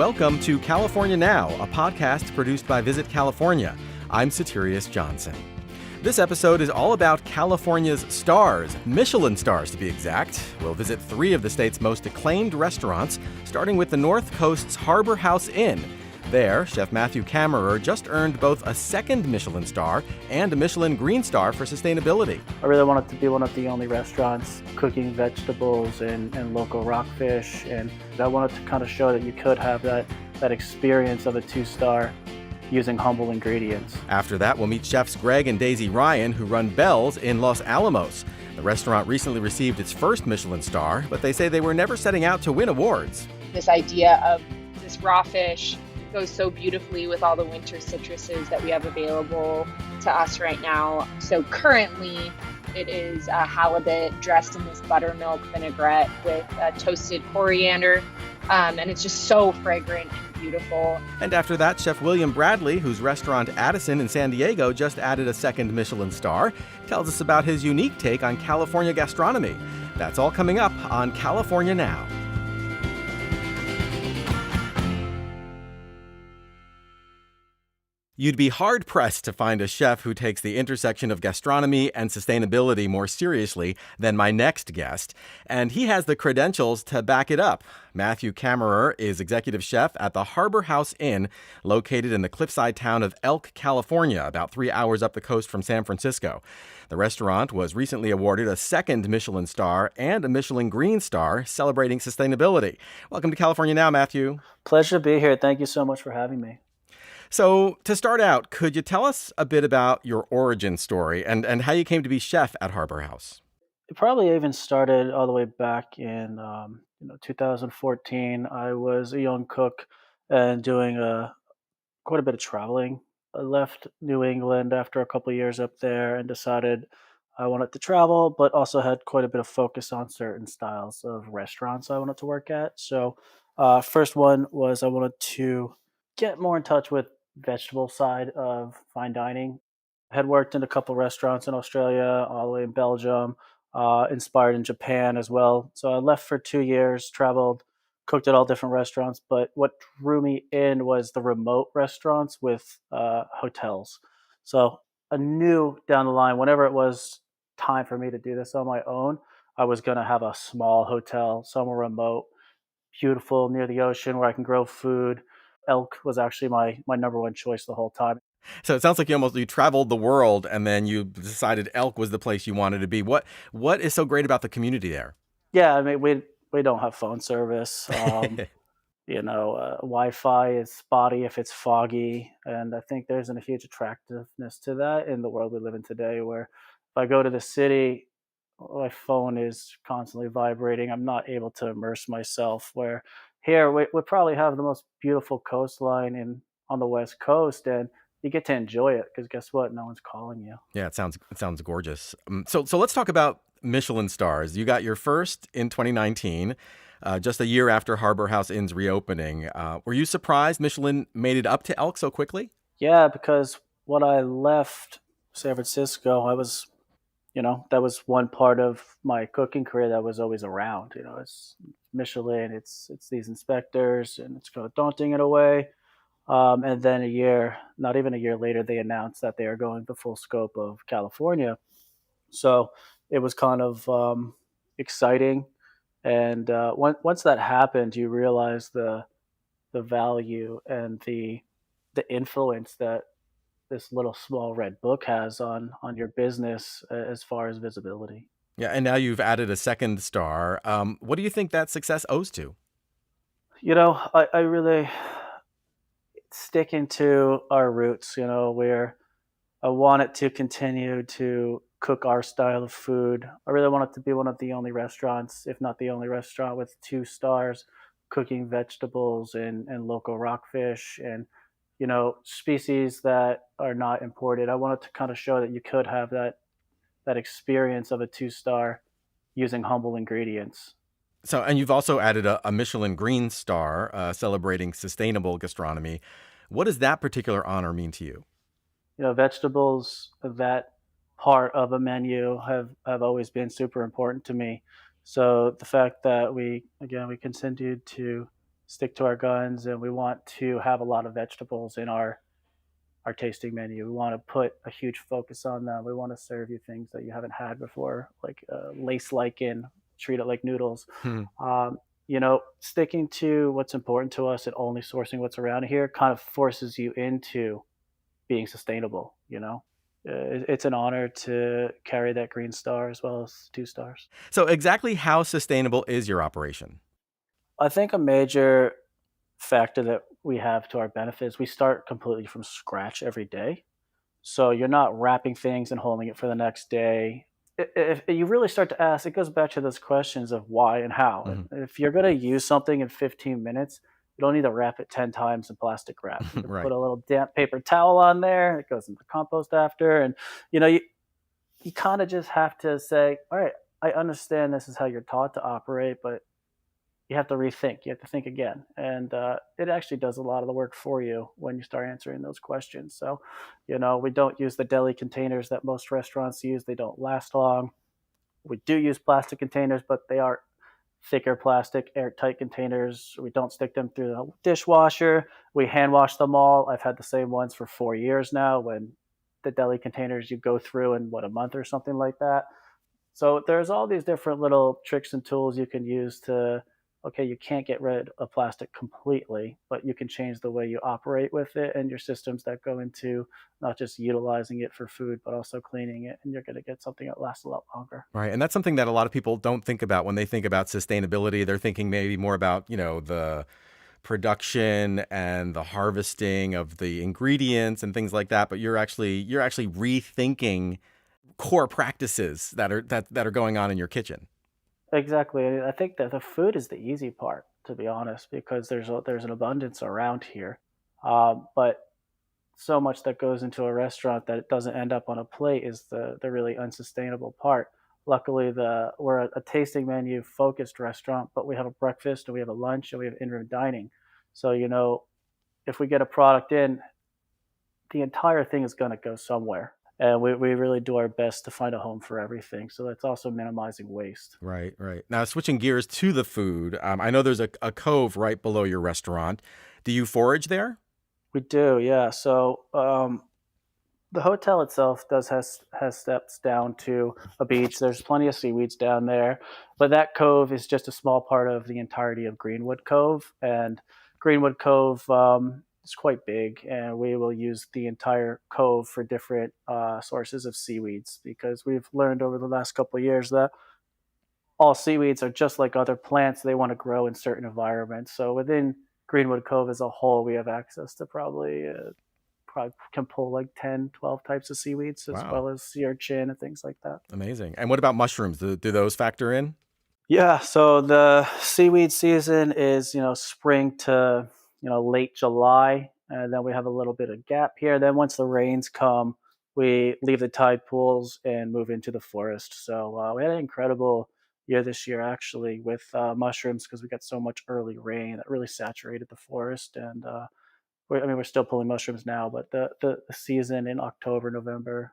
Welcome to California Now, a podcast produced by Visit California. I'm Soterios Johnson. This episode is all about California's stars, Michelin stars to be exact. We'll visit 3 of the state's most acclaimed restaurants, starting with the North Coast's Harbor House Inn. There, Chef Matthew Kammerer just earned both a second Michelin star and a Michelin Green Star for sustainability. I really wanted to be one of the only restaurants cooking vegetables and local rockfish, and I wanted to kind of show that you could have that experience of a 2-star using humble ingredients. After that, we'll meet chefs Greg and Daisy Ryan, who run Bell's in Los Alamos. The restaurant recently received its first Michelin star, but they say they were never setting out to win awards. This idea of this raw fish goes so beautifully with all the winter citruses that we have available to us right now. So currently it is a halibut dressed in this buttermilk vinaigrette with toasted coriander, and it's just so fragrant and beautiful. And after that, Chef William Bradley, whose restaurant Addison in San Diego just added a second Michelin star, tells us about his unique take on California gastronomy. That's all coming up on California Now. You'd be hard-pressed to find a chef who takes the intersection of gastronomy and sustainability more seriously than my next guest, and he has the credentials to back it up. Matthew Kammerer is executive chef at the Harbor House Inn, located in the cliffside town of Elk, California, about 3 hours up the coast from San Francisco. The restaurant was recently awarded a second Michelin star and a Michelin Green Star, celebrating sustainability. Welcome to California Now, Matthew. Pleasure to be here. Thank you so much for having me. So to start out, could you tell us a bit about your origin story and how you came to be chef at Harbor House? It probably even started all the way back in 2014. I was a young cook and doing quite a bit of traveling. I left New England after a couple of years up there and decided I wanted to travel, but also had quite a bit of focus on certain styles of restaurants I wanted to work at. So first one was I wanted to get more in touch with vegetable side of fine dining. I had worked in a couple restaurants in Australia, all the way in Belgium, inspired in Japan as well. So I left for 2 years, traveled, cooked at all different restaurants. But what drew me in was the remote restaurants with hotels. So I knew down the line, whenever it was time for me to do this on my own, I was going to have a small hotel, somewhere remote, beautiful, near the ocean, where I can grow food. Elk was actually my number one choice the whole time. So it sounds like you traveled the world and then you decided Elk was the place you wanted to be. What is so great about the community there? Yeah, I mean, we don't have phone service. Wi-Fi is spotty if it's foggy, and I think there's a huge attractiveness to that in the world we live in today, where if I go to the city, my phone is constantly vibrating. I'm not able to immerse myself, where here we probably have the most beautiful coastline on the West Coast, and you get to enjoy it because guess what? No one's calling you. Yeah, it sounds gorgeous. So let's talk about Michelin stars. You got your first in 2019, just a year after Harbor House Inn's reopening. Were you surprised Michelin made it up to Elk so quickly? Yeah, because when I left San Francisco, that was one part of my cooking career that was always around. It's Michelin, it's these inspectors, and it's kind of daunting in a way. And then not even a year later, they announced that they are going the full scope of California. So it was kind of exciting. And once that happened, you realize the value and the influence that this little small red book has on your business as far as visibility. Yeah, and now you've added a second star. What do you think that success owes to? I really sticking to our roots, where I wanted to continue to cook our style of food. I really wanted to be one of the only restaurants, if not the only restaurant, with 2 stars cooking vegetables and local rockfish and species that are not imported. I wanted to kind of show that you could have that experience of a 2-star using humble ingredients. So, and you've also added a Michelin Green Star, celebrating sustainable gastronomy. What does that particular honor mean to you? Vegetables, that part of a menu have always been super important to me. So the fact that we continued to stick to our guns, and we want to have a lot of vegetables in our tasting menu. We want to put a huge focus on them. We want to serve you things that you haven't had before, like lace lichen, treat it like noodles. Hmm. Sticking to what's important to us and only sourcing what's around here kind of forces you into being sustainable. It's an honor to carry that green star as well as 2 stars. So exactly how sustainable is your operation? I think a major factor that we have to our benefit is we start completely from scratch every day. So you're not wrapping things and holding it for the next day. If you really start to ask, it goes back to those questions of why and how. Hmm. If you're going to use something in 15 minutes, you don't need to wrap it 10 times in plastic wrap. You can Right. put a little damp paper towel on there. It goes in the compost after. And, you kind of just have to say, all right, I understand this is how you're taught to operate, but you have to rethink. You have to think again, and it actually does a lot of the work for you when you start answering those questions. So, we don't use the deli containers that most restaurants use. They don't last long. We do use plastic containers, but they are thicker plastic, airtight containers. We don't stick them through the dishwasher. We hand wash them all. I've had the same ones for 4 years now. When the deli containers you go through in a month or something like that. So there's all these different little tricks and tools you can use to, okay, you can't get rid of plastic completely, but you can change the way you operate with it and your systems that go into not just utilizing it for food, but also cleaning it. And you're going to get something that lasts a lot longer. Right. And that's something that a lot of people don't think about when they think about sustainability. They're thinking maybe more about, the production and the harvesting of the ingredients and things like that. But you're actually rethinking core practices that are going on in your kitchen. Exactly. I think that the food is the easy part, to be honest, because there's an abundance around here. But so much that goes into a restaurant that it doesn't end up on a plate is the really unsustainable part. Luckily, we're a tasting menu focused restaurant, but we have a breakfast and we have a lunch and we have in-room dining. So, if we get a product in, the entire thing is going to go somewhere. And we really do our best to find a home for everything. So that's also minimizing waste. Right, right. Now, switching gears to the food, I know there's a cove right below your restaurant. Do you forage there? We do, yeah. So the hotel itself has steps down to a beach. There's plenty of seaweeds down there, but that cove is just a small part of the entirety of Greenwood Cove. And Greenwood Cove is quite big, and we will use the entire cove for different sources of seaweeds because we've learned over the last couple of years that all seaweeds are just like other plants. They want to grow in certain environments. So within Greenwood Cove as a whole, we have access to probably can pull like 10, 12 types of seaweeds, as Wow, well as sea urchin and things like that. amazing. And what about mushrooms? Do those factor in? Yeah, so the seaweed season is, spring to, late July, and then we have a little bit of gap here. Then once the rains come, we leave the tide pools and move into the forest. So we had an incredible year this year, actually, with mushrooms because we got so much early rain that really saturated the forest. And we're still pulling mushrooms now, but the season in October, November,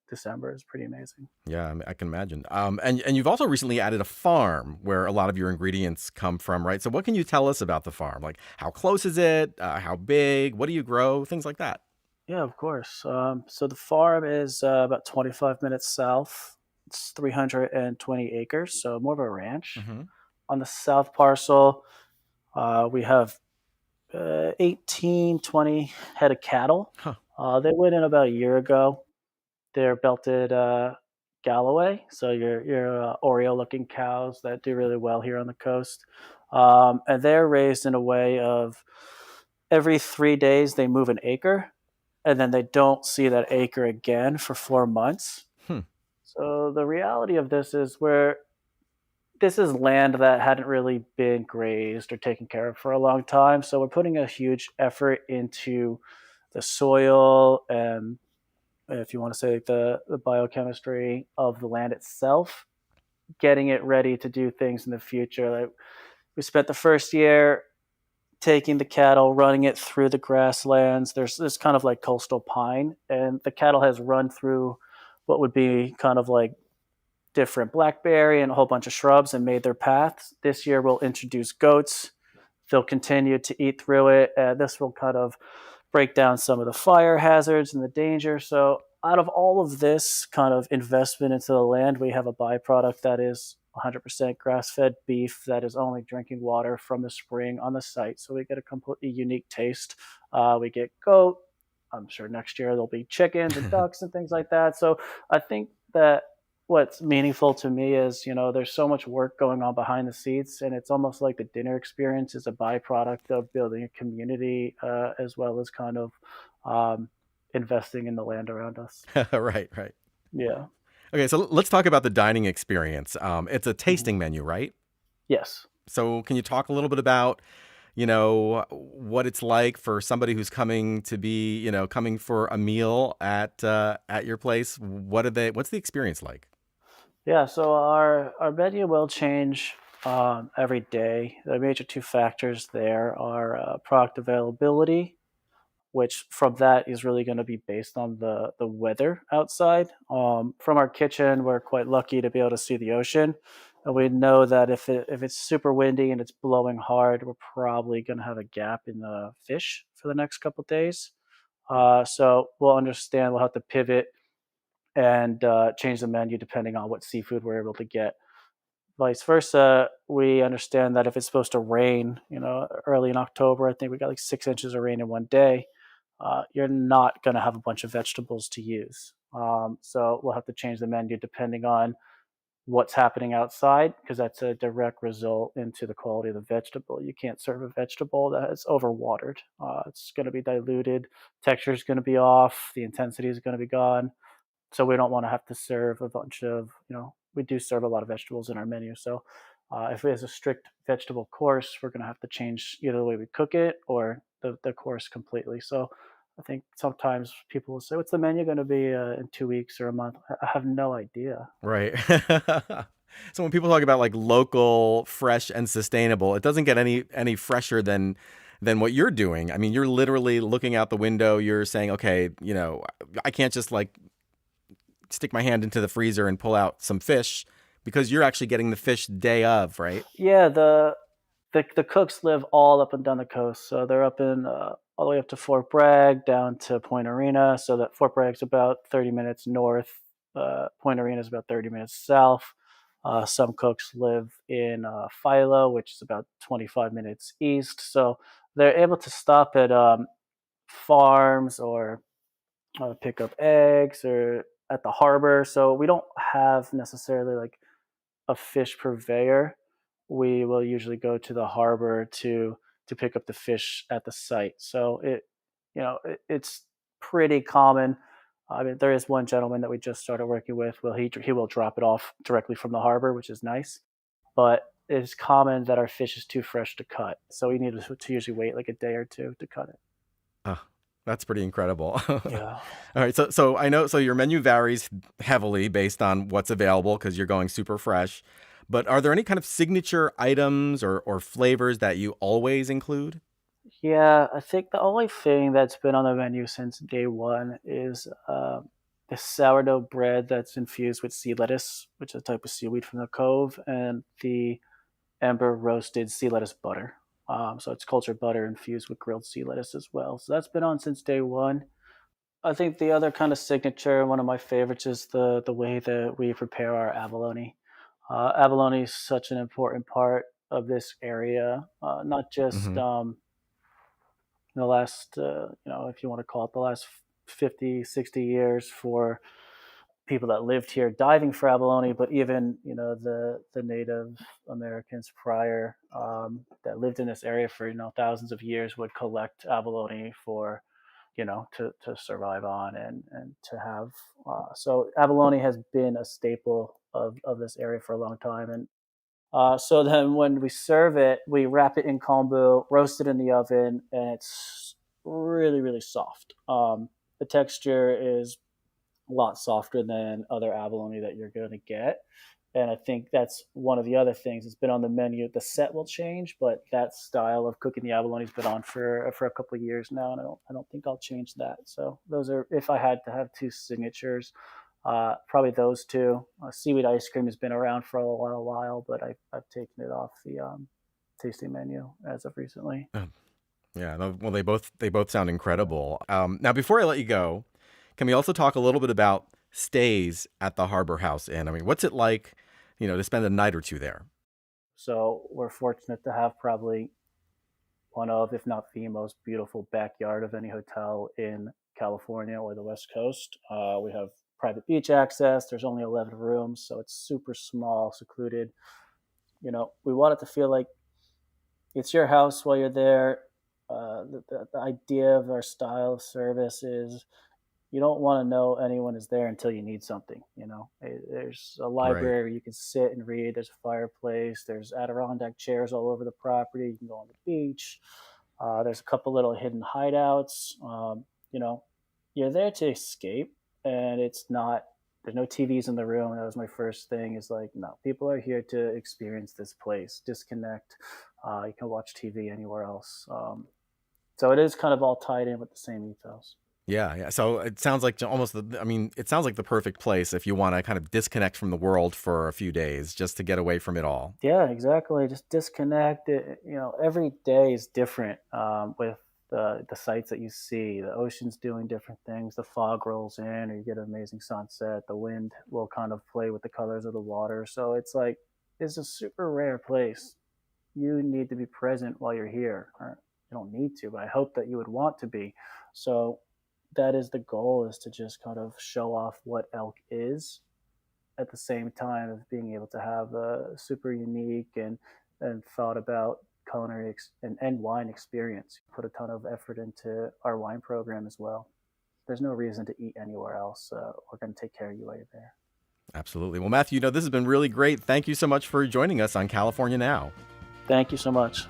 December is pretty amazing. Yeah, I can imagine. And you've also recently added a farm where a lot of your ingredients come from, right? So what can you tell us about the farm? Like how close is it? How big? What do you grow? Things like that. Yeah, of course. So the farm is about 25 minutes south. It's 320 acres, so more of a ranch. Hmm. On the south parcel, we have 18, 20 head of cattle. Huh. They went in about a year ago. They're belted Galloway, so your Oreo-looking cows that do really well here on the coast. And they're raised in a way of every 3 days they move an acre, and then they don't see that acre again for 4 months. Hmm. So the reality of this is land that hadn't really been grazed or taken care of for a long time. So we're putting a huge effort into the soil and, if you want to say, the biochemistry of the land itself, getting it ready to do things in the future. Like we spent the first year taking the cattle, running it through the grasslands. There's this kind of like coastal pine, and the cattle has run through what would be kind of like different blackberry and a whole bunch of shrubs and made their paths. This year we'll introduce goats they'll continue to eat through it. This will kind of break down some of the fire hazards and the danger. So out of all of this kind of investment into the land, we have a byproduct that is 100% grass-fed beef that is only drinking water from the spring on the site. So we get a completely unique taste. We get goat. I'm sure next year there'll be chickens and ducks and things like that. So I think that what's meaningful to me is, there's so much work going on behind the scenes, and it's almost like the dinner experience is a byproduct of building a community, as well as kind of investing in the land around us. Right, right. Yeah. Okay, so let's talk about the dining experience. It's a tasting menu, right? Yes. So can you talk a little bit about, what it's like for somebody who's coming to be, coming for a meal at your place? What's the experience like? Yeah, so our menu will change every day. The major two factors there are product availability, which from that is really going to be based on the weather outside. From our kitchen, we're quite lucky to be able to see the ocean, and we know that if it's super windy and it's blowing hard, we're probably going to have a gap in the fish for the next couple of days. So we'll understand. We'll have to pivot and change the menu depending on what seafood we're able to get. Vice versa, we understand that if it's supposed to rain, early in October, I think we got like 6 inches of rain in one day. You're not going to have a bunch of vegetables to use. So we'll have to change the menu depending on what's happening outside, because that's a direct result into the quality of the vegetable. You can't serve a vegetable that's overwatered. It's going to be diluted, texture is going to be off, the intensity is going to be gone. So we don't want to have to serve a bunch of, we do serve a lot of vegetables in our menu. So if it is a strict vegetable course, we're going to have to change either the way we cook it or the course completely. So I think sometimes people will say, what's the menu going to be in 2 weeks or a month? I have no idea. Right. So when people talk about like local, fresh, and sustainable, it doesn't get any fresher than what you're doing. I mean, you're literally looking out the window. You're saying, okay, I can't just like stick my hand into the freezer and pull out some fish, because you're actually getting the fish day of, right? Yeah, the cooks live all up and down the coast. So they're up in all the way up to Fort Bragg, down to Point Arena. So that Fort Bragg's about 30 minutes north. Point Arena is about 30 minutes south. Some cooks live in Philo, which is about 25 minutes east. So they're able to stop at farms or pick up eggs or at the harbor. So we don't have necessarily like a fish purveyor. We will usually go to the harbor to pick up the fish at the site. So it's pretty common. I mean, there is one gentleman that we just started working with. Well, he will drop it off directly from the harbor, which is nice. But it's common that our fish is too fresh to cut, so we need to usually wait like a day or two to cut it. Oh, that's pretty incredible. Yeah. All right, so I know, so your menu varies heavily based on what's available because you're going super fresh. But are there any kind of signature items or flavors that you always include? Yeah, I think the only thing that's been on the menu since day one is the sourdough bread that's infused with sea lettuce, which is a type of seaweed from the cove, and the ember roasted sea lettuce butter. So it's cultured butter infused with grilled sea lettuce as well. So that's been on since day one. I think the other kind of signature, one of my favorites, is the way that we prepare our abalone. Abalone is such an important part of this area, not just Hmm. the last, if you want to call it the last 50, 60 years for people that lived here diving for abalone, but even, the Native Americans prior that lived in this area for, thousands of years would collect abalone for, to survive on and to have. So abalone has been a staple of this area for a long time. And so then when we serve it, we wrap it in kombu, roast it in the oven, and it's really, really soft. The texture is a lot softer than other abalone that you're going to get. And I think that's one of the other things. It's been on the menu. The set will change, but that style of cooking the abalone has been on for a couple of years now, and I don't think I'll change that. So those are, if I had to have two signatures, probably those two. Seaweed ice cream has been around for a while, but I've taken it off tasting menu as of recently. Oh, yeah, well, they both sound incredible. Now, before I let you go, can we also talk a little bit about stays at the Harbor House Inn? I mean, what's it like, to spend a night or two there? So we're fortunate to have probably one of, if not the most beautiful backyard of any hotel in California or the West Coast. We have private beach access. There's only 11 rooms, so it's super small, secluded. We want it to feel like it's your house while you're there. The idea of our style of service is you don't want to know anyone is there until you need something. There's a Right. library where you can sit and read. There's a fireplace. There's Adirondack chairs all over the property. You can go on the beach. There's a couple little hidden hideouts. You're there to escape, and it's not. There's no TVs in the room. That was my first thing. Is like, no, people are here to experience this place, disconnect. You can watch TV anywhere else. So it is kind of all tied in with the same ethos. Yeah, yeah. So it sounds like it sounds like the perfect place if you want to kind of disconnect from the world for a few days, just to get away from it all. Yeah, exactly. Just disconnect. Every day is different with the sights that you see. The ocean's doing different things. The fog rolls in, or you get an amazing sunset. The wind will kind of play with the colors of the water. So it's a super rare place. You need to be present while you're here. Or you don't need to, but I hope that you would want to be. So that is the goal: is to just kind of show off what elk is at the same time of being able to have a super unique and thought about culinary and wine experience. Put a ton of effort into our wine program as well. There's no reason to eat anywhere else. We're going to take care of you while you're there. Absolutely. Well, Matthew, this has been really great. Thank you so much for joining us on California Now. Thank you so much.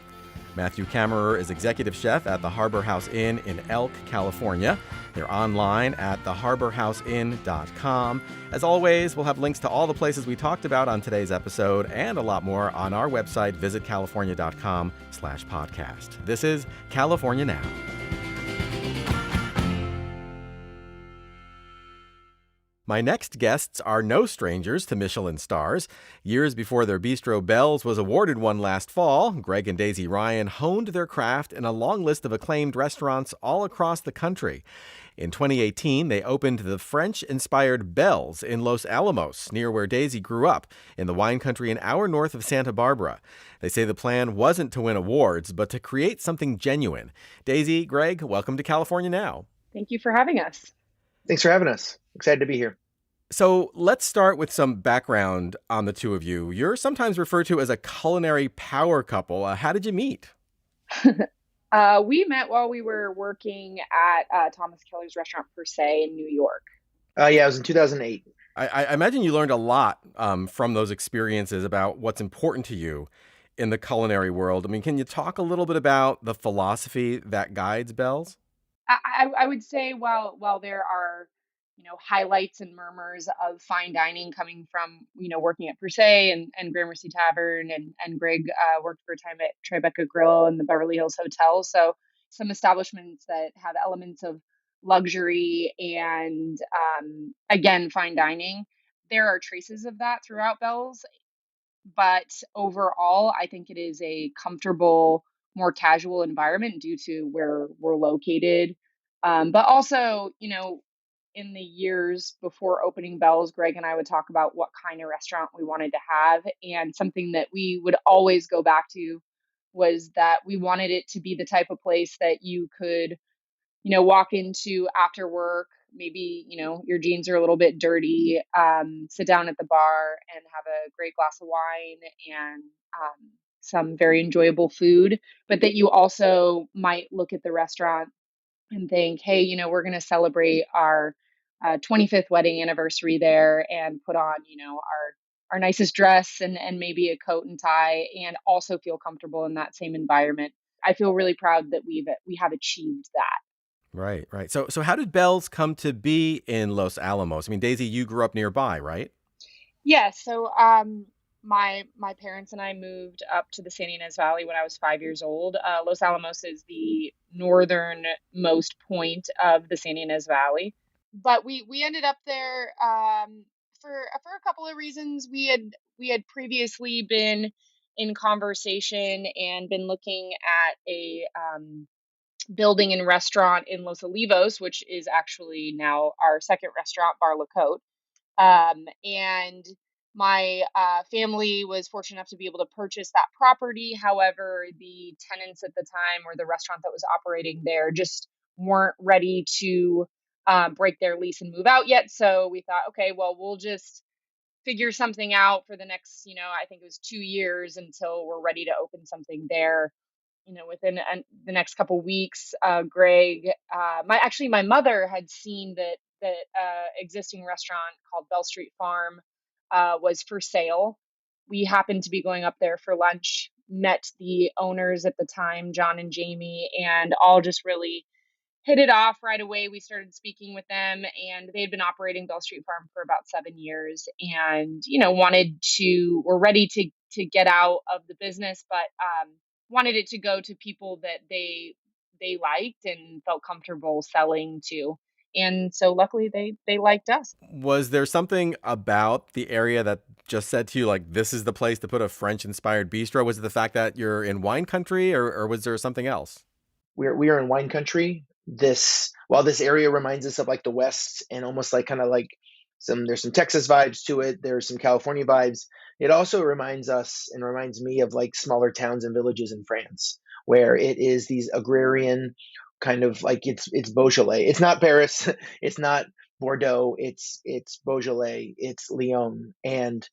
Matthew Kammerer is executive chef at the Harbor House Inn in Elk, California. They're online at theharborhouseinn.com. As always, we'll have links to all the places we talked about on today's episode and a lot more on our website, visitcalifornia.com/podcast. This is California Now. My next guests are no strangers to Michelin stars. Years before their bistro Bell's was awarded one last fall, Greg and Daisy Ryan honed their craft in a long list of acclaimed restaurants all across the country. In 2018, they opened the French-inspired Bell's in Los Alamos, near where Daisy grew up, in the wine country an hour north of Santa Barbara. They say the plan wasn't to win awards, but to create something genuine. Daisy, Greg, welcome to California Now. Thank you for having us. Thanks for having us. Excited to be here. So let's start with some background on the two of you. You're sometimes referred to as a culinary power couple. How did you meet? We met while we were working at Thomas Keller's restaurant Per Se in New York. Yeah, it was in 2008. I imagine you learned a lot from those experiences about what's important to you in the culinary world. I mean, can you talk a little bit about the philosophy that guides Bell's? I would say while there are highlights and murmurs of fine dining coming from working at Per Se and Gramercy Tavern, and Greg worked for a time at Tribeca Grill and the Beverly Hills Hotel, so some establishments that have elements of luxury and again fine dining. There are traces of that throughout Bell's, but overall I think it is a comfortable, more casual environment due to where we're located. But also, in the years before opening Bell's, Greg and I would talk about what kind of restaurant we wanted to have. And something that we would always go back to was that we wanted it to be the type of place that you could, walk into after work. Maybe, your jeans are a little bit dirty, sit down at the bar and have a great glass of wine and some very enjoyable food, but that you also might look at the restaurant and think, hey, we're going to celebrate our 25th wedding anniversary there and put on, our nicest dress and maybe a coat and tie, and also feel comfortable in that same environment. I feel really proud that we have achieved that. Right, right. So how did Bell's come to be in Los Alamos? I mean, Daisy, you grew up nearby, right? Yeah. So my parents and I moved up to the Santa Ynez Valley when I was 5 years old. Los Alamos is the northernmost point of the Santa Ynez Valley, but we ended up there for a couple of reasons. We had previously been in conversation and been looking at a building and restaurant in Los Alamos, which is actually now our second restaurant, Bar La Côte. And my family was fortunate enough to be able to purchase that property. However, the tenants at the time, or the restaurant that was operating there, just weren't ready to break their lease and move out yet. So we thought, okay, well, we'll just figure something out for the next, I think it was 2 years until we're ready to open something there. Within the next couple weeks, Greg, my mother had seen that existing restaurant called Bell Street Farm was for sale. We happened to be going up there for lunch, met the owners at the time, John and Jamie, and all just really hit it off right away. We started speaking with them, and they had been operating Bell Street Farm for about 7 years, and were ready to get out of the business, but wanted it to go to people that they liked and felt comfortable selling to. And so luckily they liked us. Was there something about the area that just said to you, like, this is the place to put a French-inspired bistro? Was it the fact that you're in wine country, or was there something else? We are in wine country. While this area reminds us of like the West and almost like kind of like there's some Texas vibes to it. There's some California vibes. It also reminds me of like smaller towns and villages in France, where it is these agrarian kind of like it's Beaujolais. It's not Paris. It's not Bordeaux. It's Beaujolais. It's Lyon. And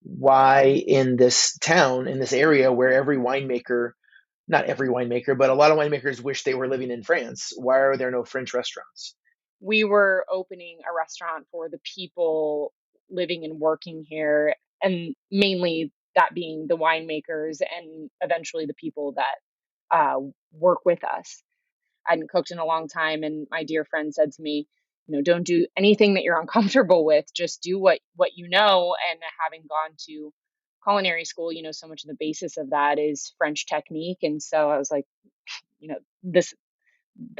why in this town, in this area where not every winemaker, but a lot of winemakers wish they were living in France. Why are there no French restaurants? We were opening a restaurant for the people living and working here, and mainly that being the winemakers and eventually the people that work with us. I hadn't cooked in a long time, and my dear friend said to me, don't do anything that you're uncomfortable with. Just do what you know. And having gone to culinary school, so much of the basis of that is French technique. And so I was like, this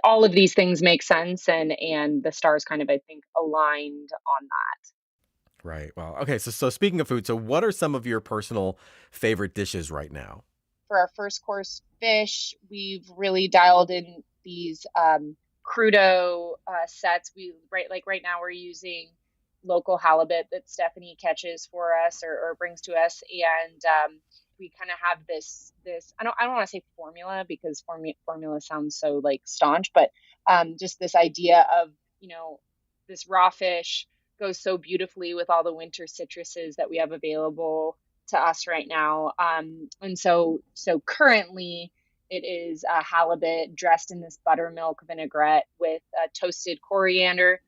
all of these things make sense, and the stars kind of, I think, aligned on that. Right. Well, okay. So speaking of food, so what are some of your personal favorite dishes right now? For our first course fish, we've really dialed in these crudo sets. Right now we're using local halibut that Stephanie catches for us or brings to us, and we kind of have this I don't want to say formula, because formula sounds so like staunch, but just this idea of this raw fish goes so beautifully with all the winter citruses that we have available to us right now. And so currently it is a halibut dressed in this buttermilk vinaigrette with toasted coriander.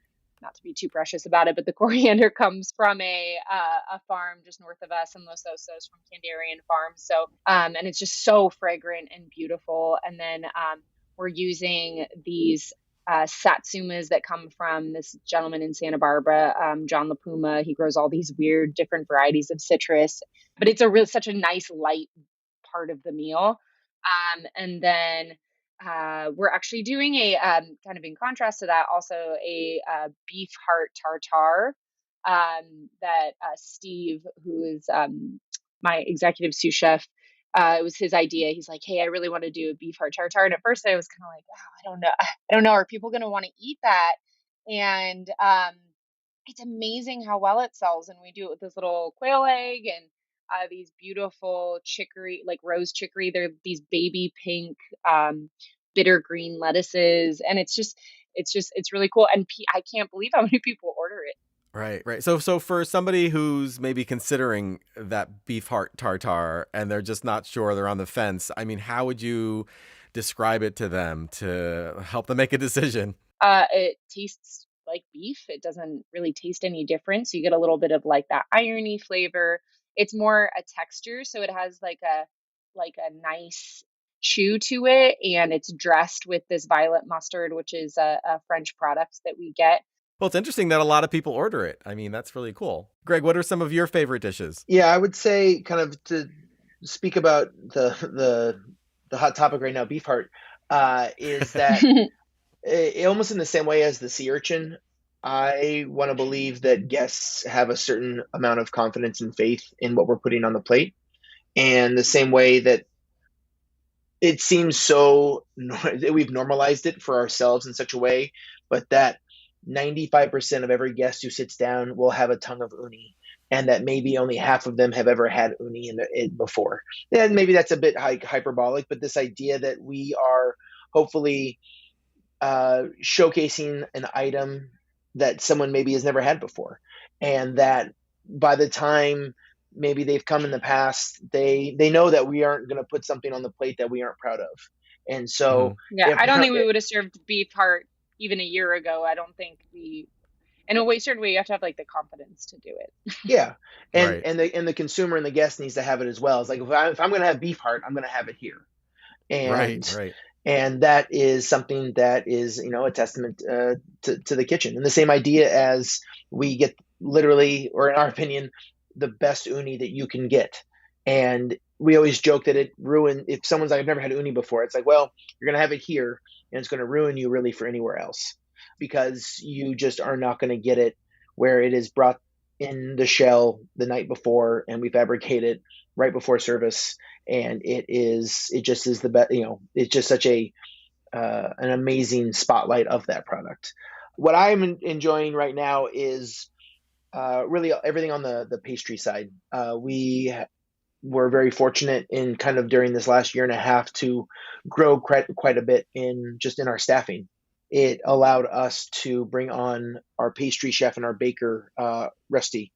Not to be too precious about it, but the coriander comes from a farm just north of us in Los Osos, from Candarian Farms. So, and it's just so fragrant and beautiful. And then we're using these satsumas that come from this gentleman in Santa Barbara, John LaPuma. He grows all these weird different varieties of citrus, but it's such a nice light part of the meal. And then we're actually doing a kind of in contrast to that, also a beef heart tartare that Steve, who is my executive sous chef, it was his idea. He's like, hey, I really want to do a beef heart tartare. And at first I was kind of like, oh, I don't know. Are people going to want to eat that? And it's amazing how well it sells. And we do it with this little quail egg and these beautiful chicory, like rose chicory. They're these baby pink, bitter green lettuces. And it's really cool. And I can't believe how many people order it. Right. So for somebody who's maybe considering that beef heart tartare and they're just not sure, they're on the fence, I mean, how would you describe it to them to help them make a decision? It tastes like beef. It doesn't really taste any different. So you get a little bit of like that irony flavor. It's more a texture. So it has like a nice chew to it. And it's dressed with this violet mustard, which is a French product that we get. Well, it's interesting that a lot of people order it. I mean, that's really cool. Greg, what are some of your favorite dishes? Yeah, I would say, kind of to speak about the hot topic right now, beef heart, is that almost in the same way as the sea urchin, I want to believe that guests have a certain amount of confidence and faith in what we're putting on the plate. And the same way that it seems so that we've normalized it for ourselves in such a way, but that 95% of every guest who sits down will have a tongue of uni, and that maybe only half of them have ever had uni before. And maybe that's a bit hyperbolic, but this idea that we are hopefully showcasing an item that someone maybe has never had before, and that by the time maybe they've come in the past, they know that we aren't going to put something on the plate that we aren't proud of. And Hmm. so Yeah, if I don't think we would have served beef heart even a year ago. I don't think we, in a way, certain way, you have to have like the confidence to do it. yeah, and Right. the consumer and the guest needs to have it as well. It's like if I'm going to have beef heart, I'm going to have it here. Right. and Right. and that is something that is, a testament to the kitchen. And the same idea as we get, literally, or in our opinion, the best uni that you can get. And we always joke that it ruin if someone's like, I've never had uni before, it's like, well, you're going to have it here, and it's going to ruin you really for anywhere else, because you just are not going to get it where it is brought in the shell the night before and we fabricate it right before service. And it just is the best. It's just such an amazing spotlight of that product. What I'm enjoying right now is really everything on the pastry side. We were very fortunate in kind of during this last year and a half to grow quite a bit in our staffing. It allowed us to bring on our pastry chef and our baker, Rusty,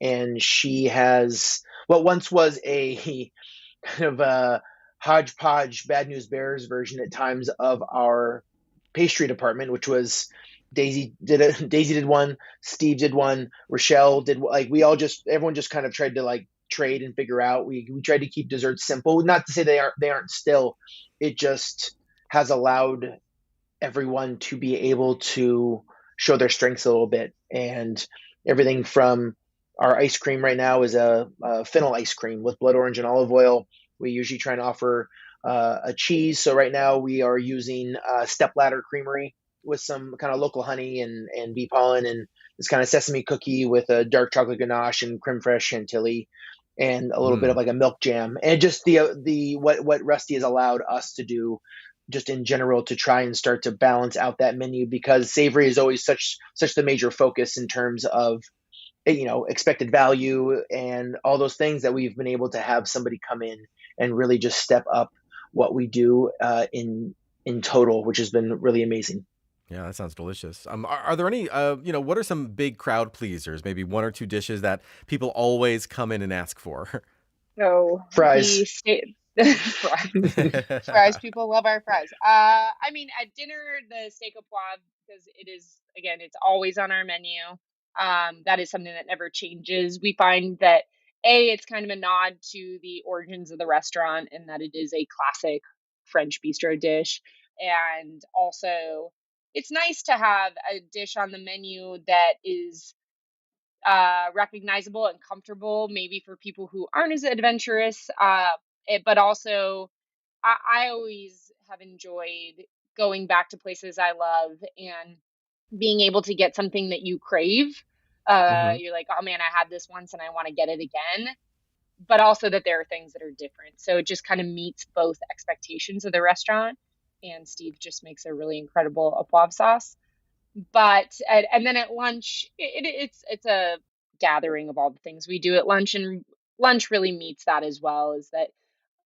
and she has what once was a kind of a hodgepodge Bad News Bears version at times of our pastry department, which was Daisy did one, Steve did one, Rochelle did, like, everyone just kind of tried to like trade and figure out. We tried to keep desserts simple. Not to say they aren't still. It just has allowed everyone to be able to show their strengths a little bit. And everything from our ice cream right now is a fennel ice cream with blood orange and olive oil. We usually try and offer a cheese. So right now we are using Stepladder Creamery with some kind of local honey and bee pollen, and this kind of sesame cookie with a dark chocolate ganache and creme fraiche chantilly and a little bit of Mm. like a milk jam. And just the what Rusty has allowed us to do just in general to try and start to balance out that menu, because savory is always such the major focus in terms of expected value and all those things, that we've been able to have somebody come in and really just step up what we do in total, which has been really amazing. Yeah, that sounds delicious. Are there any, what are some big crowd pleasers? Maybe one or two dishes that people always come in and ask for? So the Fries. state fries, people love our fries. I mean, at dinner, the steak au poivre, because it is, again, it's always on our menu. That is something that never changes. We find that it's kind of a nod to the origins of the restaurant, and that it is a classic French bistro dish. And also, it's nice to have a dish on the menu that is recognizable and comfortable, maybe for people who aren't as adventurous. But also, I always have enjoyed going back to places I love and being able to get something that you crave. Hmm. You're like, oh man, I had this once and I want to get it again. But also that there are things that are different. So it just kind of meets both expectations of the restaurant. And Steve just makes a really incredible au poivre sauce. But and then at lunch, it's a gathering of all the things we do at lunch, and lunch really meets that as well. Is that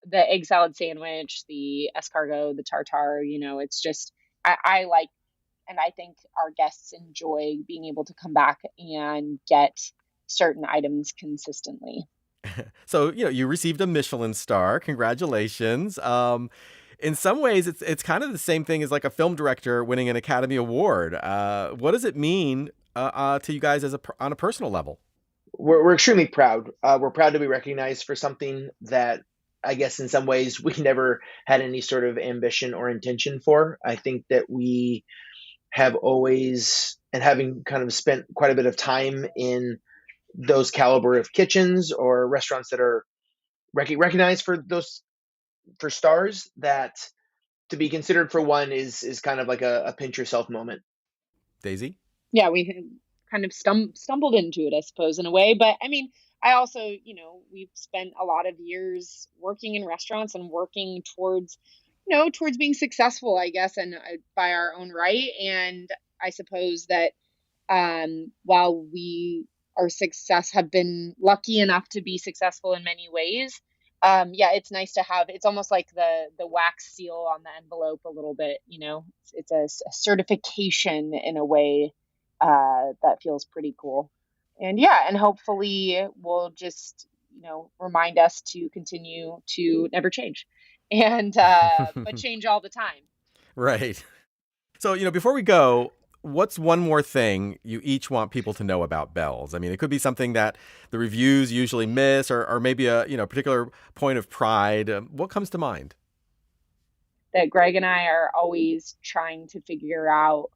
the egg salad sandwich, the escargot, the tartare? It's just I like, and I think our guests enjoy being able to come back and get certain items consistently. So, you received a Michelin star. Congratulations. In some ways, it's kind of the same thing as like a film director winning an Academy Award. What does it mean to you guys on a personal level? We're extremely proud. We're proud to be recognized for something that I guess in some ways we never had any sort of ambition or intention for. I think that we have always, and having kind of spent quite a bit of time in those caliber of kitchens or restaurants that are recognized for stars, that to be considered for one is kind of like a pinch yourself moment. Daisy? Yeah, we kind of stumbled into it, I suppose, in a way. But I mean, I also, we've spent a lot of years working in restaurants and working towards, towards being successful, I guess, and by our own right. And I suppose that while we have been lucky enough to be successful in many ways, yeah, it's nice to have. It's almost like the wax seal on the envelope a little bit. It's a certification in a way that feels pretty cool. And yeah, and hopefully will just remind us to continue to never change, and but change all the time. Right. So, before we go, what's one more thing you each want people to know about Bell's? I mean, it could be something that the reviews usually miss, or maybe a particular point of pride. What comes to mind? That Greg and I are always trying to figure out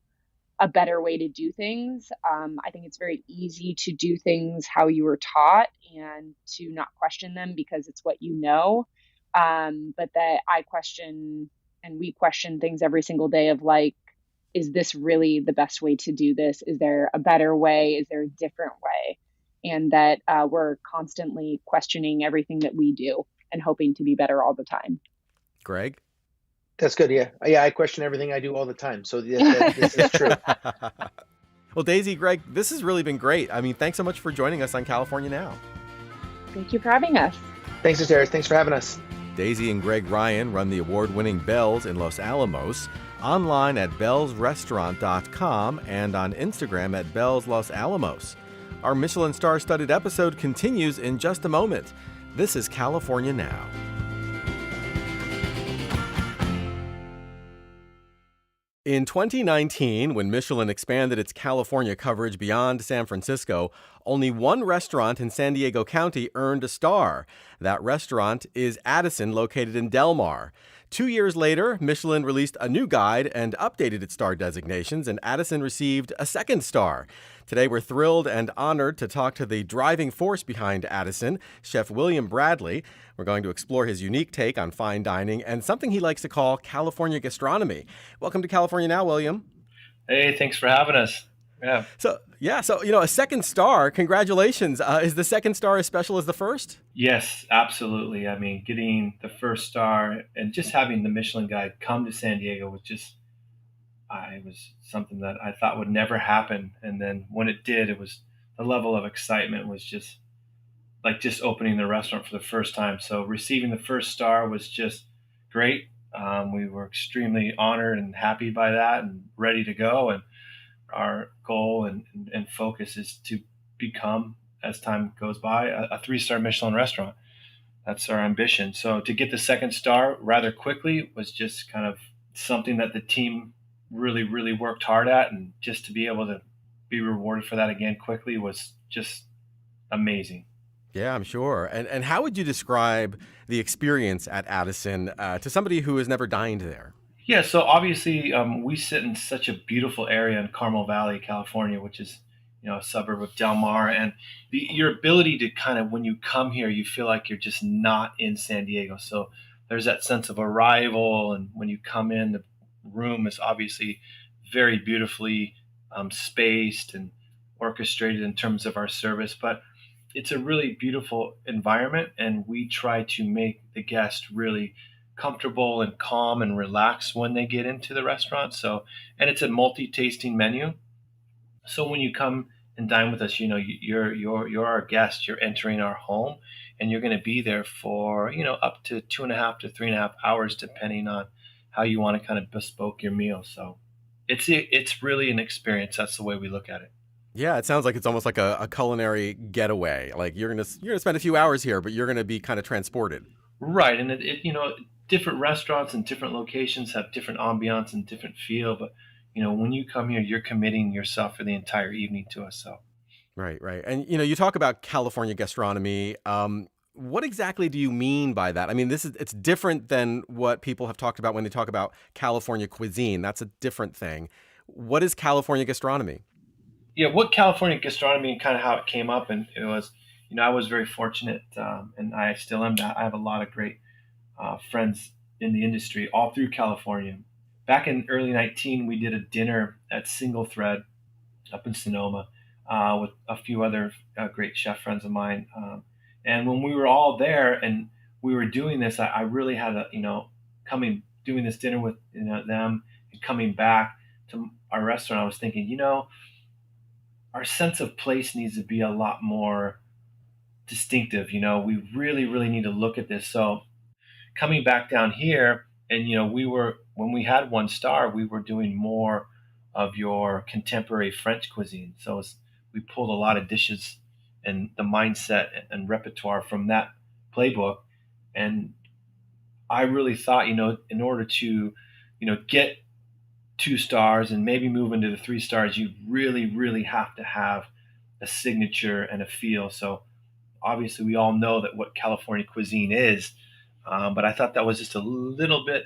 a better way to do things. I think it's very easy to do things how you were taught and to not question them because it's what you know. But that I question and we question things every single day of like, is this really the best way to do this? Is there a better way? Is there a different way? And that we're constantly questioning everything that we do and hoping to be better all the time. Greg? That's good. Yeah. Yeah. I question everything I do all the time. So this is true. Well, Daisy, Greg, this has really been great. I mean, thanks so much for joining us on California Now. Thank you for having us. Thanks, Soterios. Thanks for having us. Daisy and Greg Ryan run the award-winning Bell's in Los Alamos, online at bellsrestaurant.com and on Instagram at Bell's Los Alamos. Our Michelin star-studded episode continues in just a moment. This is California Now. In 2019, when Michelin expanded its California coverage beyond San Francisco, only one restaurant in San Diego County earned a star. That restaurant is Addison, located in Del Mar. 2 years later, Michelin released a new guide and updated its star designations, and Addison received a second star. Today, we're thrilled and honored to talk to the driving force behind Addison, Chef William Bradley. We're going to explore his unique take on fine dining and something he likes to call California gastronomy. Welcome to California Now, William. Hey, thanks for having us. Yeah. So a second star. Congratulations. Is the second star as special as the first? Yes, absolutely. I mean, getting the first star and just having the Michelin Guide come to San Diego was something that I thought would never happen. And then when it did, it was the level of excitement was just like just opening the restaurant for the first time. So receiving the first star was just great. We were extremely honored and happy by that and ready to go. And our goal and focus is to become, as time goes by, a 3-star Michelin restaurant. That's our ambition. So to get the second star rather quickly was just kind of something that the team really, really worked hard at. And just to be able to be rewarded for that again quickly was just amazing. Yeah, I'm sure. And how would you describe the experience at Addison to somebody who has never dined there? Yeah, so obviously we sit in such a beautiful area in Carmel Valley, California, which is a suburb of Del Mar, and your ability to kind of when you come here, you feel like you're just not in San Diego. So there's that sense of arrival, and when you come in, the room is obviously very beautifully spaced and orchestrated in terms of our service, but it's a really beautiful environment, and we try to make the guest really comfortable and calm and relaxed when they get into the restaurant. So, and it's a multi-tasting menu. So when you come and dine with us, you're our guest. You're entering our home, and you're going to be there for up to 2.5 to 3.5 hours, depending on how you want to kind of bespoke your meal. So, it's really an experience. That's the way we look at it. Yeah, it sounds like it's almost like a culinary getaway. Like you're gonna spend a few hours here, but you're gonna be kind of transported. Right, and different restaurants and different locations have different ambiance and different feel, but when you come here, you're committing yourself for the entire evening to us. So, right, and you talk about California gastronomy. What exactly do you mean by that? I mean, it's different than what people have talked about when they talk about California cuisine. That's a different thing. What is California gastronomy? Yeah, what California gastronomy and kind of how it came up, and it was, I was very fortunate, and I still am. I have a lot of great friends in the industry all through California. Back in early 19, we did a dinner at Single Thread up in Sonoma. with a few other great chef friends of mine. And when we were all there and we were doing this, I really had a, coming, doing this dinner with them and coming back to our restaurant, I was thinking, our sense of place needs to be a lot more distinctive. We really, really need to look at this. So coming back down here, and we were, when we had 1 star, we were doing more of your contemporary French cuisine. So we pulled a lot of dishes and the mindset and repertoire from that playbook. And I really thought, in order to, get 2 stars and maybe move into the 3 stars, you really, really have to have a signature and a feel. So obviously, we all know that what California cuisine is, but I thought that was just a little bit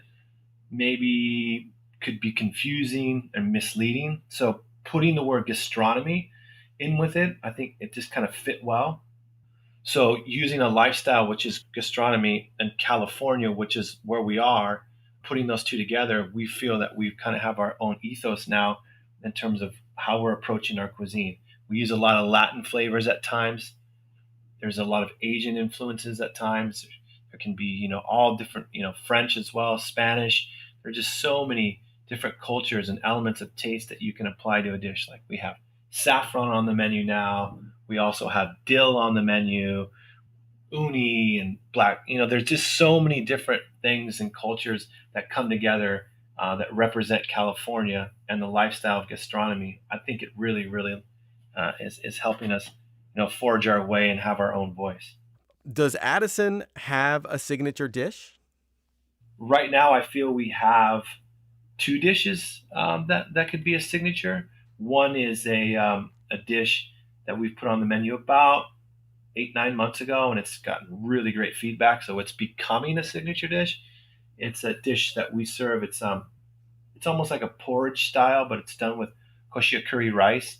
maybe could be confusing and misleading. So putting the word gastronomy in with it, I think it just kind of fit well. So using a lifestyle, which is gastronomy, and California, which is where we are, putting those two together, we feel that we kind of have our own ethos now in terms of how we're approaching our cuisine. We use a lot of Latin flavors at times. There's a lot of Asian influences at times. There can be, all different, French as well, Spanish. There are just so many different cultures and elements of taste that you can apply to a dish. Like we have saffron on the menu now. We also have dill on the menu, uni and black. There's just so many different things and cultures that come together that represent California and the lifestyle of gastronomy. I think it really, really is helping us, forge our way and have our own voice. Does Addison have a signature dish? Right now, I feel we have 2 dishes that could be a signature. One is a dish that we've put on the menu about 8-9 months ago, and it's gotten really great feedback. So it's becoming a signature dish. It's a dish that we serve. It's almost like a porridge style, but it's done with koshia curry rice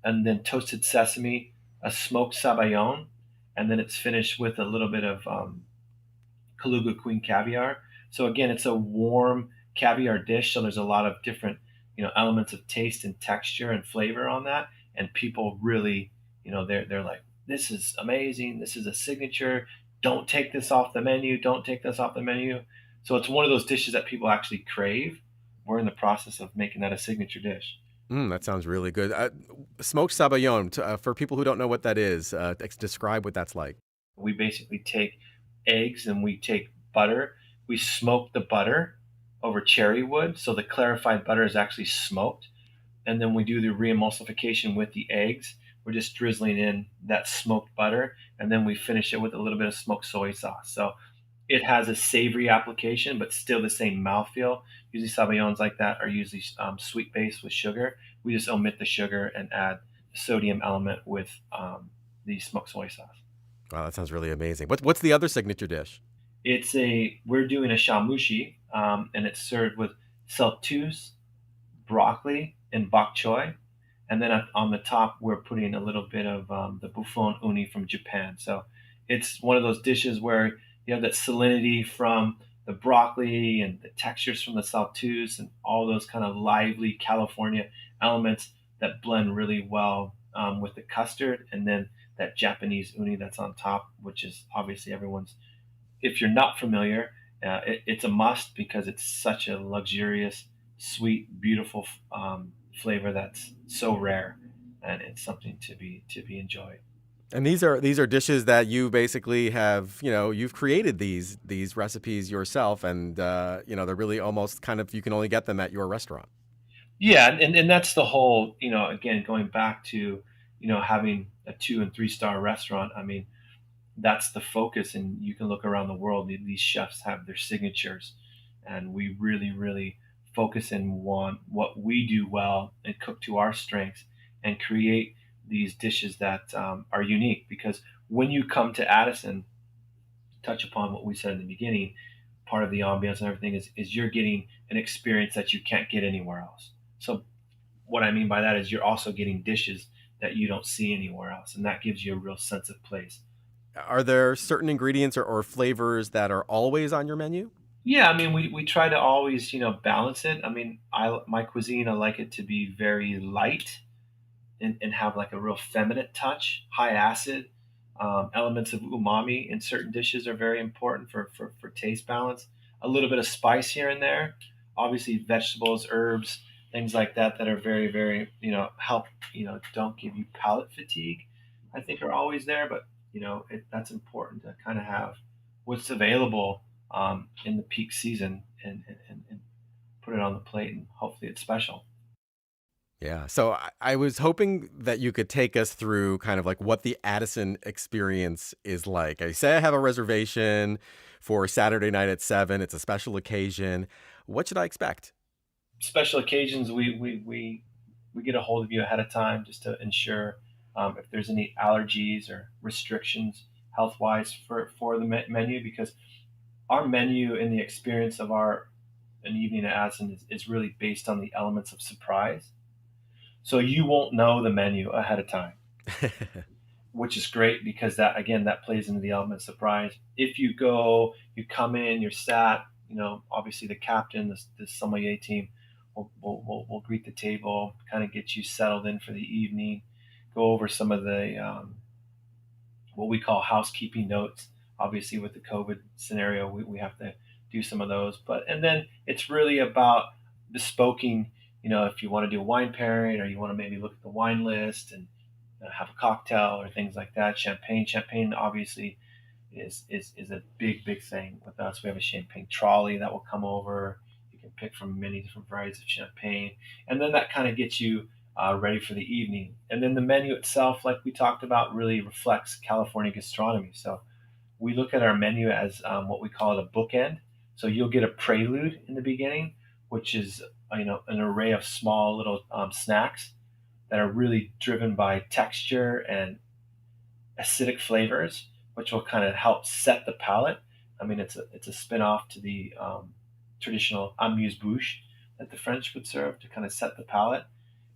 and then toasted sesame, a smoked sabayon, and then it's finished with a little bit of Kaluga Queen caviar. So again, it's a warm caviar dish. So there's a lot of different, elements of taste and texture and flavor on that. And people really, they're like, this is amazing. This is a signature. Don't take this off the menu. Don't take this off the menu. So it's one of those dishes that people actually crave. We're in the process of making that a signature dish. That sounds really good. Smoked sabayon, for people who don't know what that is, describe what that's like. We basically take eggs and we take butter. We smoke the butter over cherry wood. So the clarified butter is actually smoked. And then we do the re-emulsification with the eggs. We're just drizzling in that smoked butter. And then we finish it with a little bit of smoked soy sauce. So it has a savory application, but still the same mouthfeel. Usually sabayons like that are usually sweet based with sugar. We just omit the sugar and add the sodium element with the smoked soy sauce. Wow, that sounds really amazing. What's the other signature dish? We're doing a shamushi, and it's served with celtus, broccoli, and bok choy. And then on the top, we're putting a little bit of the buffon uni from Japan. So it's one of those dishes where you have that salinity from the broccoli and the textures from the celtus and all those kind of lively California elements that blend really well with the custard, and then that Japanese uni that's on top, which is obviously everyone's. If you're not familiar, it's a must because it's such a luxurious, sweet, beautiful flavor that's so rare, and it's something to be enjoyed. And these are dishes that you basically have, you've created these recipes yourself, and they're really almost kind of, you can only get them at your restaurant. Yeah, and that's the whole, again, going back to, having a 2 and 3 star restaurant. I mean, that's the focus, and you can look around the world. These chefs have their signatures, and we really, really focus in on what we do well and cook to our strengths and create these dishes that are unique. Because when you come to Addison, touch upon what we said in the beginning, part of the ambiance and everything is you're getting an experience that you can't get anywhere else. So what I mean by that is you're also getting dishes that you don't see anywhere else, and that gives you a real sense of place. Are there certain ingredients or flavors that are always on your menu? Yeah, I mean, we try to always, balance it. I mean, my cuisine, I like it to be very light and have like a real feminine touch, high acid. Elements of umami in certain dishes are very important for taste balance. A little bit of spice here and there. Obviously, vegetables, herbs, things like that that are very, very, help, don't give you palate fatigue, I think are always there. But, that's important to kind of have what's available in the peak season and put it on the plate, and hopefully it's special. Yeah. So I was hoping that you could take us through kind of like what the Addison experience is like. I say I have a reservation for Saturday night at 7. It's a special occasion. What should I expect? Special occasions, we get a hold of you ahead of time just to ensure if there's any allergies or restrictions health wise for the menu, because our menu and the experience of our an evening at Addison is really based on the elements of surprise. So you won't know the menu ahead of time, which is great because that again that plays into the element of surprise. If you go, you come in, you're sat, obviously the captain, the sommelier team will greet the table, kind of get you settled in for the evening, go over some of the what we call housekeeping notes. Obviously, with the COVID scenario, we have to do some of those. But and then it's really about bespoking. If you want to do a wine pairing or you want to maybe look at the wine list and have a cocktail or things like that. Champagne, obviously, is a big thing with us. We have a champagne trolley that will come over. You can pick from many different varieties of champagne, and then that kind of gets you ready for the evening. And then the menu itself, like we talked about, really reflects California gastronomy. So we look at our menu as what we call it a bookend. So you'll get a prelude in the beginning, which is an array of small little snacks that are really driven by texture and acidic flavors, which will kind of help set the palate. I mean, it's a spin off to the traditional amuse-bouche that the French would serve to kind of set the palate.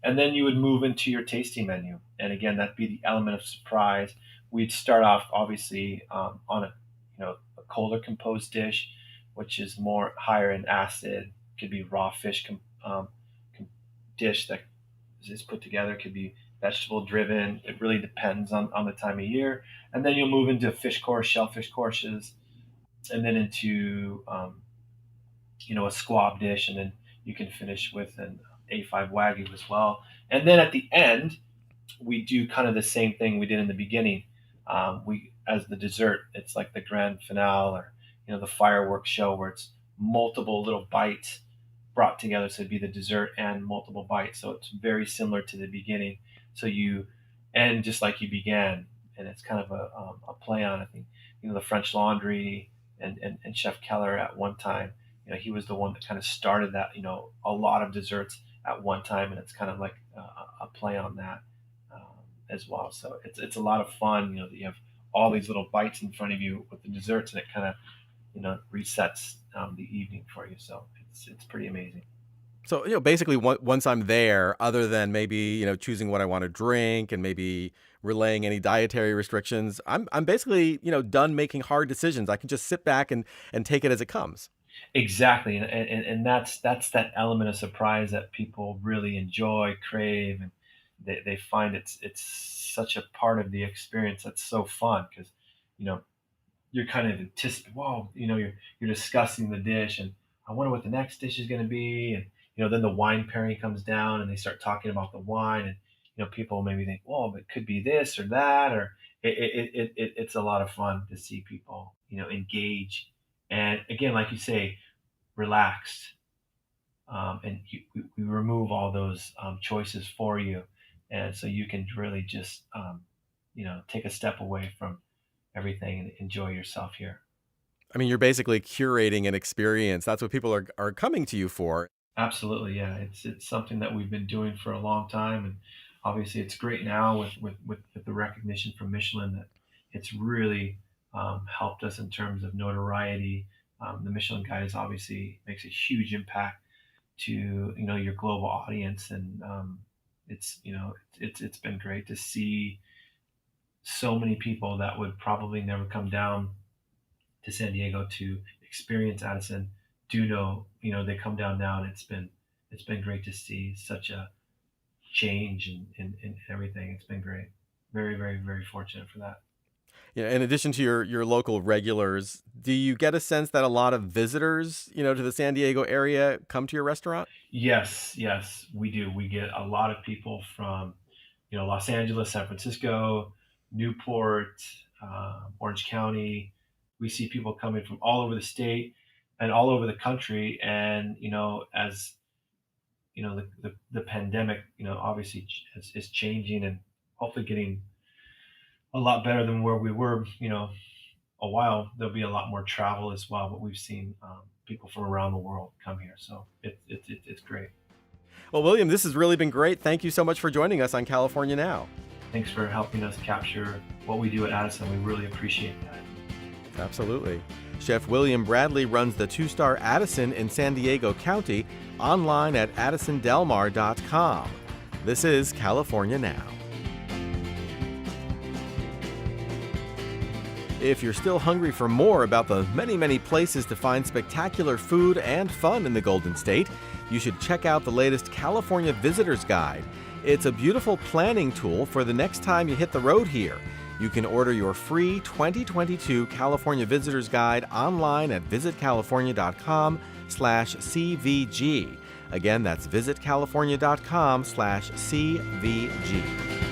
And then you would move into your tasting menu, and again, that'd be the element of surprise. We'd start off obviously on a colder composed dish, which is more higher in acid. Could be raw fish dish that is put together. Could be vegetable driven. It really depends on the time of year. And then you'll move into fish course, shellfish courses, and then into a squab dish, and then you can finish with an A5 Wagyu as well. And then at the end, we do kind of the same thing we did in the beginning. We as the dessert, it's like the grand finale or the fireworks show where it's multiple little bites brought together. So it'd be the dessert and multiple bites. So it's very similar to the beginning. So you end just like you began, and it's kind of a play on, I think, the French Laundry and Chef Keller at one time. He was the one that kind of started that. A lot of desserts at one time, and it's kind of like a play on that as well. So it's a lot of fun. That you have all these little bites in front of you with the desserts, and it kind of resets the evening for you. So it's pretty amazing. So, basically once I'm there, other than maybe, choosing what I want to drink and maybe relaying any dietary restrictions, I'm basically, done making hard decisions. I can just sit back and take it as it comes. Exactly. And that's that element of surprise that people really enjoy, crave, and they find it's such a part of the experience that's so fun because, you're kind of anticipating, wow, you're discussing the dish and I wonder what the next dish is going to be. And, then the wine pairing comes down and they start talking about the wine and, people maybe think, well, it could be this or that, or it's a lot of fun to see people, engage. And again, like you say, relaxed. And we remove all those choices for you. And so you can really just, take a step away from everything and enjoy yourself here. I mean, you're basically curating an experience. That's what people are coming to you for. Absolutely, yeah. It's something that we've been doing for a long time, and obviously it's great now with the recognition from Michelin that it's really helped us in terms of notoriety. The Michelin Guide obviously makes a huge impact to your global audience, and it's been great to see so many people that would probably never come down to San Diego to experience Addison do know, they come down now, and it's been great to see such a change and everything. It's been great. Very, very, very fortunate for that. Yeah, in addition to your local regulars, do you get a sense that a lot of visitors, to the San Diego area come to your restaurant? Yes, we do. We get a lot of people from, Los Angeles, San Francisco, Newport, Orange County. We see people coming from all over the state and all over the country. And, as the pandemic, obviously is changing and hopefully getting a lot better than where we were, a while. There'll be a lot more travel as well, but we've seen people from around the world come here. So it's great. Well, William, this has really been great. Thank you so much for joining us on California Now. Thanks for helping us capture what we do at Addison. We really appreciate that. Absolutely. Chef William Bradley runs the 2-star Addison in San Diego County, online at addisondelmar.com. This is California Now. If you're still hungry for more about the many places to find spectacular food and fun in the Golden State, you should check out the latest California Visitor's Guide. It's a beautiful planning tool for the next time you hit the road here. You can order your free 2022 California Visitor's Guide online at visitcalifornia.com/CVG. Again, that's visitcalifornia.com/CVG.